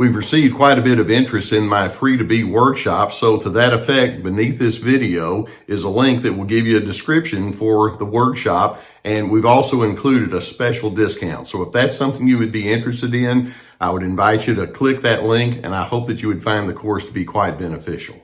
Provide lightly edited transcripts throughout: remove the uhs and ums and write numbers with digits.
We've received quite a bit of interest in my free to be workshop, so to that effect, beneath this video is a link that will give you a description for the workshop, and we've also included a special discount. So if that's something you would be interested in, I would invite you to click that link, and I hope that you would find the course to be quite beneficial.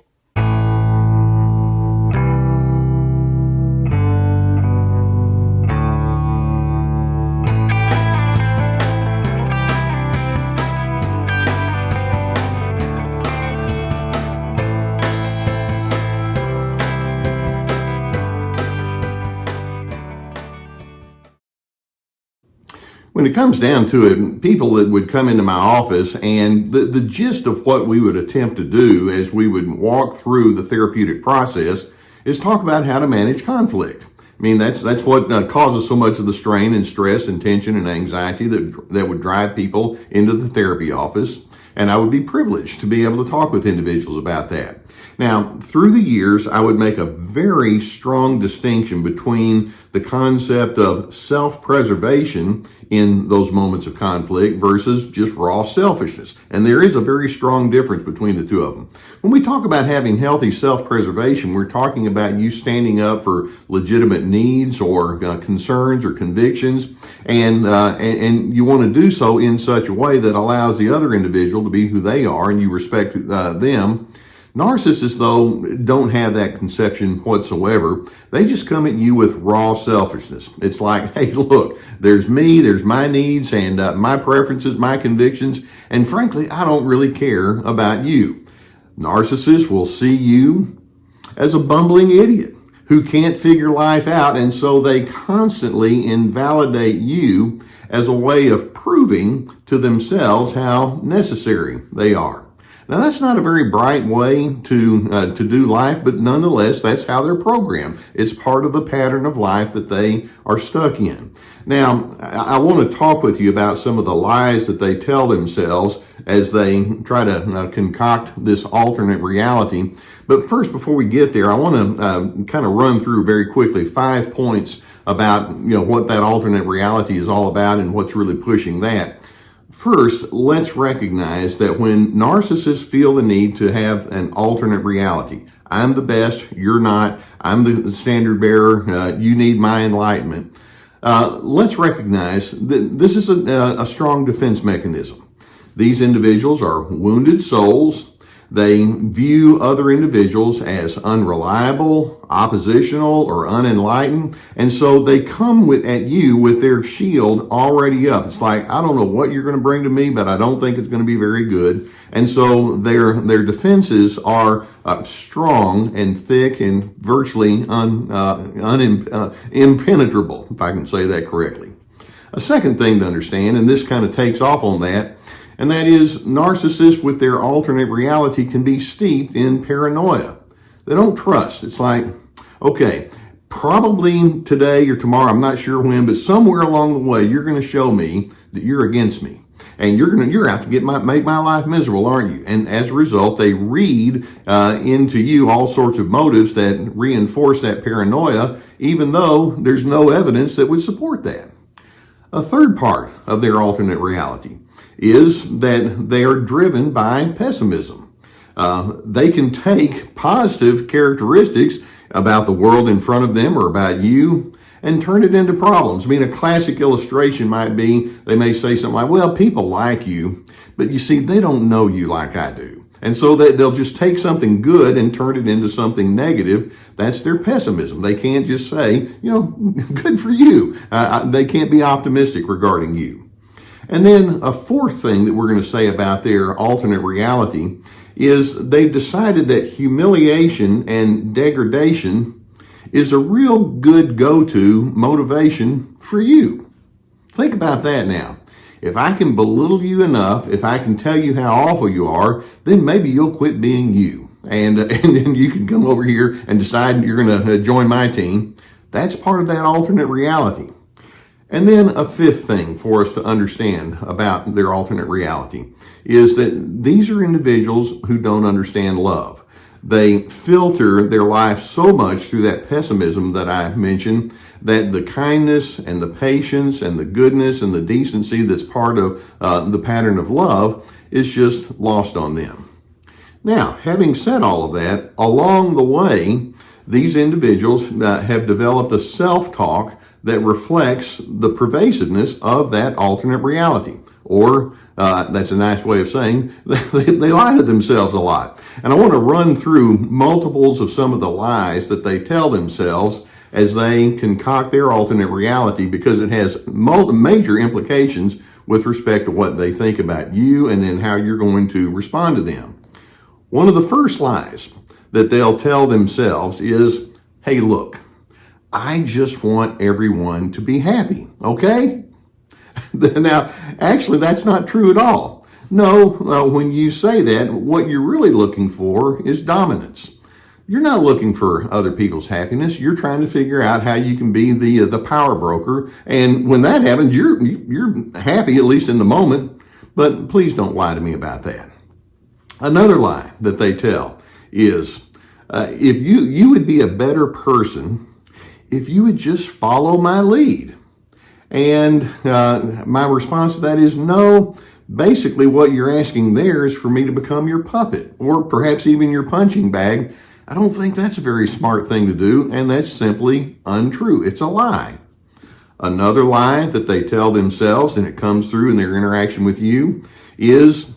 When it comes down to it, people that would come into my office, and the gist of what we would attempt to do as we would walk through the therapeutic process is talk about how to manage conflict. I mean, that's what causes so much of the strain and stress and tension and anxiety that would drive people into the therapy office. And I would be privileged to be able to talk with individuals about that. Now, through the years, I would make a very strong distinction between the concept of self-preservation in those moments of conflict versus just raw selfishness. And there is a very strong difference between the two of them. When we talk about having healthy self-preservation, we're talking about you standing up for legitimate needs or concerns or convictions, and you want to do so in such a way that allows the other individual to be who they are and you respect them. Narcissists, though, don't have that conception whatsoever. They just come at you with raw selfishness. It's like, hey, look, there's me, there's my needs and my preferences, my convictions, and frankly, I don't really care about you. Narcissists will see you as a bumbling idiot who can't figure life out, and so they constantly invalidate you as a way of proving to themselves how necessary they are. Now, that's not a very bright way to do life, but nonetheless, that's how they're programmed. It's part of the pattern of life that they are stuck in. Now, I want to talk with you about some of the lies that they tell themselves as they try to concoct this alternate reality. But first, before we get there, I want to kind of run through very quickly 5 points about what that alternate reality is all about and what's really pushing that. First, let's recognize that when narcissists feel the need to have an alternate reality, I'm the best, you're not, I'm the standard bearer, you need my enlightenment. Let's recognize that this is a strong defense mechanism. These individuals are wounded souls. They view other individuals as unreliable, oppositional, or unenlightened, and so they come at you with their shield already up. It's like, I don't know what you're going to bring to me, but I don't think it's going to be very good. And so their defenses are strong and thick and virtually impenetrable, if I can say that correctly. A second thing to understand, and this kind of takes off on that, and that is narcissists with their alternate reality can be steeped in paranoia. They don't trust. It's like, okay, probably today or tomorrow, I'm not sure when, but somewhere along the way, you're going to show me that you're against me. And you're out to make my life miserable, aren't you? And as a result, they read into you all sorts of motives that reinforce that paranoia, even though there's no evidence that would support that. A third part of their alternate reality is that they are driven by pessimism. They can take positive characteristics about the world in front of them or about you and turn it into problems. I mean, a classic illustration might be, they may say something like, well, people like you, but you see, they don't know you like I do. And so they'll just take something good and turn it into something negative. That's their pessimism. They can't just say, good for you. They can't be optimistic regarding you. And then a fourth thing that we're going to say about their alternate reality is they've decided that humiliation and degradation is a real good go-to motivation for you. Think about that now. If I can belittle you enough, if I can tell you how awful you are, then maybe you'll quit being you. And then you can come over here and decide you're going to join my team. That's part of that alternate reality. And then a fifth thing for us to understand about their alternate reality is that these are individuals who don't understand love. They filter their life so much through that pessimism that I mentioned that the kindness and the patience and the goodness and the decency that's part of the pattern of love is just lost on them. Now, having said all of that, along the way, these individuals have developed a self-talk that reflects the pervasiveness of that alternate reality. Or that's a nice way of saying they lie to themselves a lot. And I want to run through multiples of some of the lies that they tell themselves as they concoct their alternate reality, because it has major implications with respect to what they think about you and then how you're going to respond to them. One of the first lies that they'll tell themselves is, hey, look, I just want everyone to be happy, okay? Now, actually, that's not true at all. No, when you say that, what you're really looking for is dominance. You're not looking for other people's happiness. You're trying to figure out how you can be the power broker. And when that happens, you're happy, at least in the moment. But please don't lie to me about that. Another lie that they tell is, if you would be a better person if you would just follow my lead. And my response to that is no. Basically, what you're asking there is for me to become your puppet, or perhaps even your punching bag. I don't think that's a very smart thing to do, and that's simply untrue. It's a lie. Another lie that they tell themselves, and it comes through in their interaction with you, is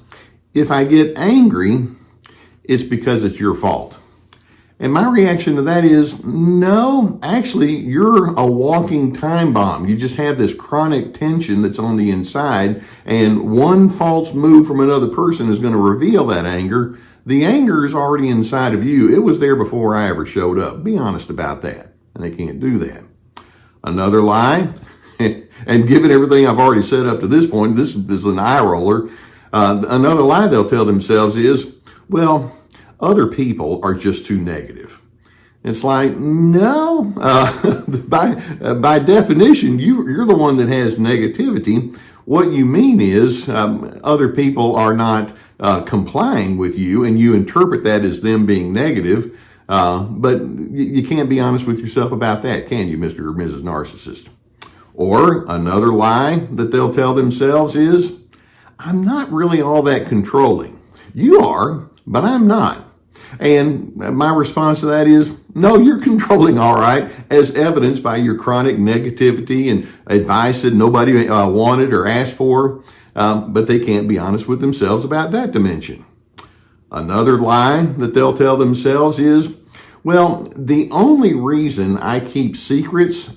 if I get angry, it's because it's your fault. And my reaction to that is, no, actually, you're a walking time bomb. You just have this chronic tension that's on the inside, and one false move from another person is going to reveal that anger. The anger is already inside of you. It was there before I ever showed up. Be honest about that. And they can't do that. Another lie, and given everything I've already said up to this point, this is an eye roller. Another lie they'll tell themselves is, well, other people are just too negative. It's like, no, by definition, you're the one that has negativity. What you mean is other people are not complying with you, and you interpret that as them being negative. But you can't be honest with yourself about that, can you, Mr. or Mrs. Narcissist? Or another lie that they'll tell themselves is, I'm not really all that controlling. You are, but I'm not. And my response to that is, no, you're controlling all right, as evidenced by your chronic negativity and advice that nobody wanted or asked for, but they can't be honest with themselves about that dimension. Another lie that they'll tell themselves is, well, the only reason I keep secrets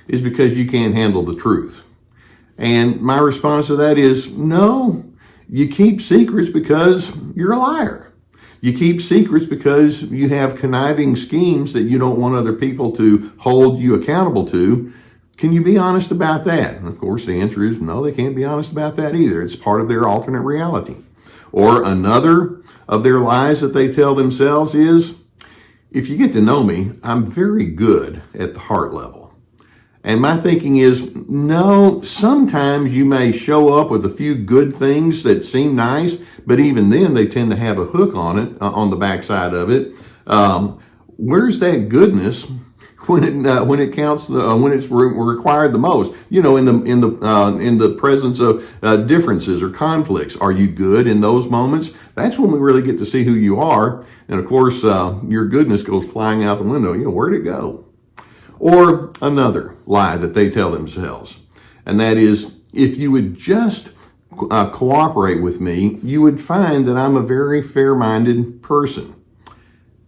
is because you can't handle the truth. And my response to that is, no, you keep secrets because you're a liar. You keep secrets because you have conniving schemes that you don't want other people to hold you accountable to. Can you be honest about that? And of course, the answer is no, they can't be honest about that either. It's part of their alternate reality. Or another of their lies that they tell themselves is, if you get to know me, I'm very good at the heart level. And my thinking is, no, sometimes you may show up with a few good things that seem nice, but even then they tend to have a hook on it, on the backside of it. Where's that goodness when it counts, when it's required the most? You know, in the presence of differences or conflicts, are you good in those moments? That's when we really get to see who you are. And of course, your goodness goes flying out the window. You know, where'd it go? Or another lie that they tell themselves, and that is, if you would just cooperate with me, you would find that I'm a very fair-minded person.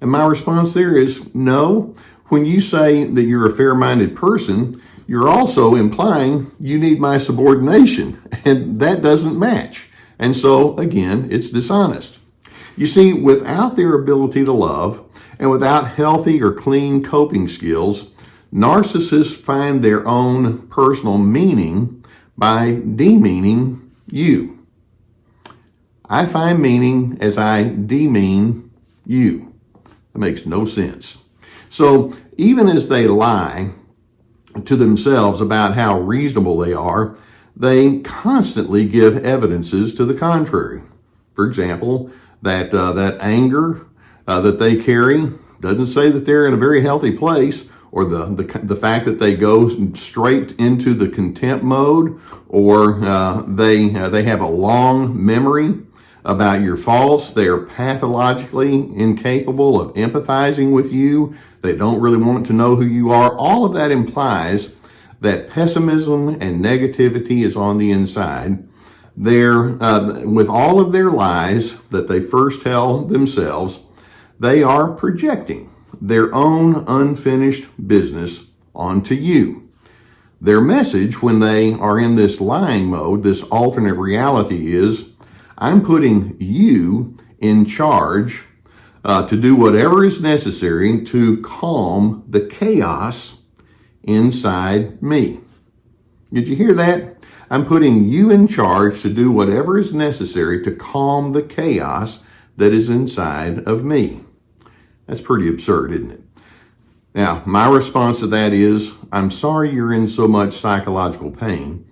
And my response there is, no. When you say that you're a fair-minded person, you're also implying you need my subordination, and that doesn't match. And so, again, it's dishonest. You see, without their ability to love, and without healthy or clean coping skills, narcissists find their own personal meaning by demeaning you. I find meaning as I demean you. That makes no sense. So even as they lie to themselves about how reasonable they are, they constantly give evidences to the contrary. For example, that anger that they carry doesn't say that they're in a very healthy place, or the fact that they go straight into the contempt mode, or they have a long memory about your faults. They are pathologically incapable of empathizing with you. They don't really want to know who you are. All of that implies that pessimism and negativity is on the inside. They're, with all of their lies that they first tell themselves, they are projecting their own unfinished business onto you. Their message when they are in this lying mode, this alternate reality, is, I'm putting you in charge to do whatever is necessary to calm the chaos inside me. Did you hear that? I'm putting you in charge to do whatever is necessary to calm the chaos that is inside of me. That's pretty absurd, isn't it? Now, my response to that is, I'm sorry you're in so much psychological pain,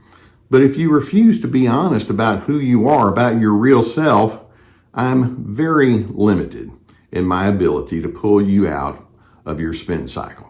but if you refuse to be honest about who you are, about your real self, I'm very limited in my ability to pull you out of your spin cycle.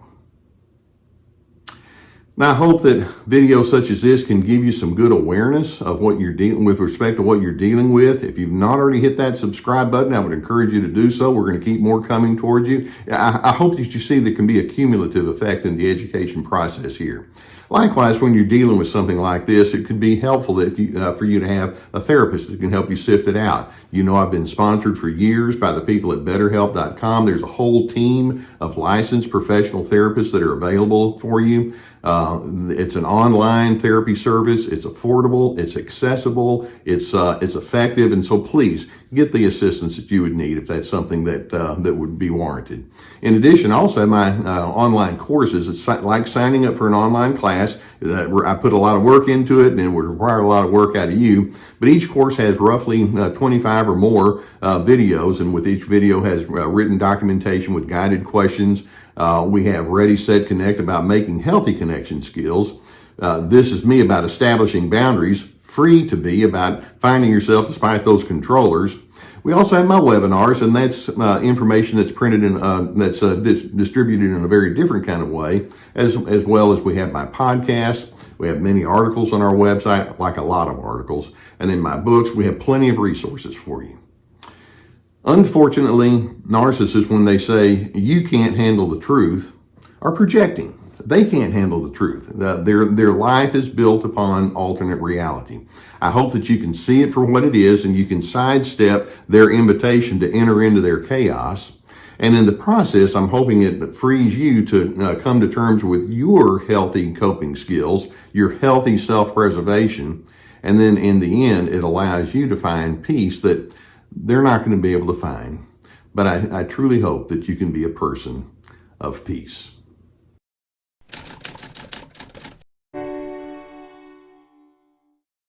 Now, I hope that videos such as this can give you some good awareness of what you're dealing with respect to what you're dealing with. If you've not already hit that subscribe button, I would encourage you to do so. We're going to keep more coming towards you. I hope that you see there can be a cumulative effect in the education process here. Likewise, when you're dealing with something like this, it could be helpful for you to have a therapist that can help you sift it out. You know, I've been sponsored for years by the people at BetterHelp.com. There's a whole team of licensed professional therapists that are available for you. It's an online therapy service. It's affordable. It's accessible. It's effective. And so please get the assistance that you would need if that's something that would be warranted. In addition, I also have my online courses. It's like signing up for an online class. I put a lot of work into it, and it would require a lot of work out of you. But each course has roughly 25 or more videos, and with each video has written documentation with guided questions. We have Ready, Set, Connect about making healthy connection skills. This is me about establishing boundaries. Free to Be about finding yourself despite those controllers. We also have my webinars, and that's information that's printed in, that's distributed in a very different kind of way, as well as we have my podcasts. We have many articles on our website, like a lot of articles. And in my books, we have plenty of resources for you. Unfortunately, narcissists, when they say you can't handle the truth, are projecting. They can't handle the truth. Their life is built upon alternate reality. I hope that you can see it for what it is, and you can sidestep their invitation to enter into their chaos. And in the process, I'm hoping it frees you to come to terms with your healthy coping skills, your healthy self-preservation. And then in the end, it allows you to find peace that they're not going to be able to find. But I truly hope that you can be a person of peace.